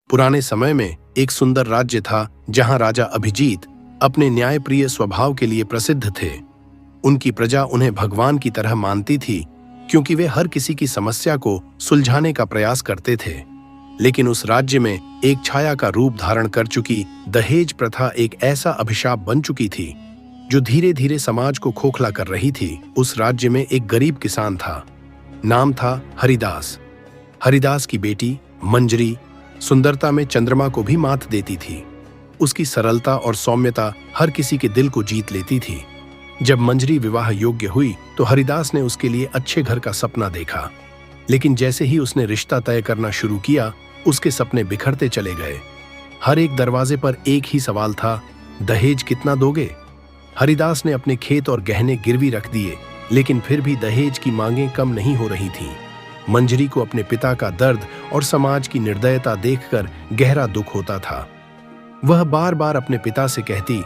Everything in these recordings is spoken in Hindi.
पुराने समय में एक सुंदर राज्य था जहां राजा अभिजीत अपने न्यायप्रिय स्वभाव के लिए प्रसिद्ध थे। उनकी प्रजा उन्हें भगवान की तरह मानती थी क्योंकि वे हर किसी की समस्या को सुलझाने का प्रयास करते थे। लेकिन उस राज्य में एक छाया का रूप धारण कर चुकी दहेज प्रथा एक ऐसा अभिशाप बन चुकी थी जो धीरे धीरे समाज को खोखला कर रही थी। उस राज्य में एक गरीब किसान था। नाम था हरिदास। हरिदास की बेटी मंजरी सुंदरता में चंद्रमा को भी मात देती थी। उसकी सरलता और सौम्यता हर किसी के दिल को जीत लेती थी। जब मंजरी विवाह योग्य हुई तो हरिदास ने उसके लिए अच्छे घर का सपना देखा, लेकिन जैसे ही उसने रिश्ता तय करना शुरू किया, उसके सपने बिखरते चले गए। हर एक दरवाजे पर एक ही सवाल था, दहेज कितना दोगे? हरिदास ने अपने खेत और गहने गिरवी रख दिए, लेकिन फिर भी दहेज की मांगें कम नहीं हो रही थीं। मंजरी को अपने पिता का दर्द और समाज की निर्दयता देखकर गहरा दुख होता था। वह बार बार अपने पिता से कहती,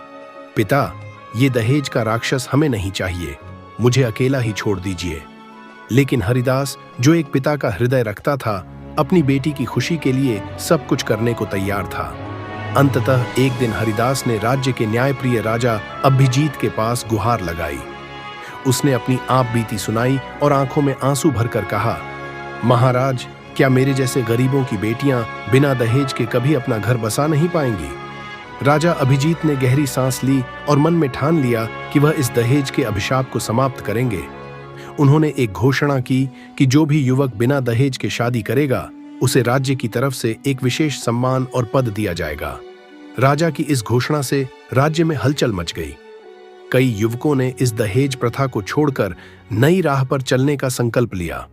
पिता, ये दहेज का राक्षस हमें नहीं चाहिए, मुझे अकेला ही छोड़ दीजिए। लेकिन हरिदास, जो एक पिता का हृदय रखता था, अपनी बेटी की खुशी के लिए सब कुछ करने को तैयार था। अंततः एक दिन हरिदास ने राज्य के न्यायप्रिय राजा अभिजीत के पास गुहार लगाई। उसने अपनी आप बीती सुनाई और आंखों में आंसू भरकर कहा, महाराज, क्या मेरे जैसे गरीबों की बेटियां बिना दहेज के कभी अपना घर बसा नहीं पाएंगी? राजा अभिजीत ने गहरी सांस ली और मन में ठान लिया कि वह इस दहेज के अभिशाप को समाप्त करेंगे। उन्होंने एक घोषणा की कि जो भी युवक बिना दहेज के शादी करेगा, उसे राज्य की तरफ से एक विशेष सम्मान और पद दिया जाएगा। राजा की इस घोषणा से राज्य में हलचल मच गई। कई युवकों ने इस दहेज प्रथा को छोड़कर नई राह पर चलने का संकल्प लिया।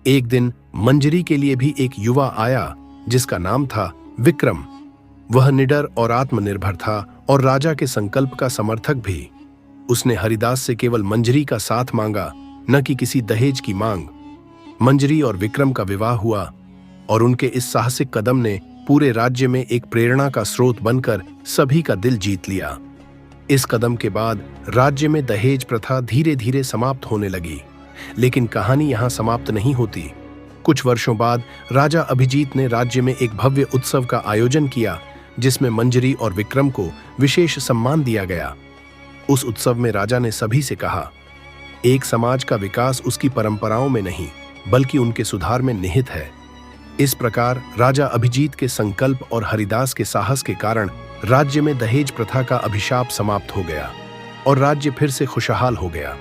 एक दिन मंजरी के लिए भी एक युवा आया जिसका नाम था विक्रम। वह निडर और आत्मनिर्भर था और राजा के संकल्प का समर्थक भी। उसने हरिदास से केवल मंजरी का साथ मांगा, न कि किसी दहेज की मांग। मंजरी और विक्रम का विवाह हुआ और उनके इस साहसिक कदम ने पूरे राज्य में एक प्रेरणा का स्रोत बनकर सभी का दिल जीत लिया। इस कदम के बाद राज्य में दहेज प्रथा धीरे धीरे समाप्त होने लगी। लेकिन कहानी यहां समाप्त नहीं होती। कुछ वर्षों बाद राजा अभिजीत ने राज्य में एक भव्य उत्सव का आयोजन किया, जिसमें मंजरी और विक्रम को विशेष सम्मान दिया गया। उस उत्सव में राजा ने सभी से कहा, एक समाज का विकास उसकी परंपराओं में नहीं, बल्कि उनके सुधार में निहित है। इस प्रकार राजा अभिजीत के संकल्प और हरिदास के साहस के कारण राज्य में दहेज प्रथा का अभिशाप समाप्त हो गया और राज्य फिर से खुशहाल हो गया।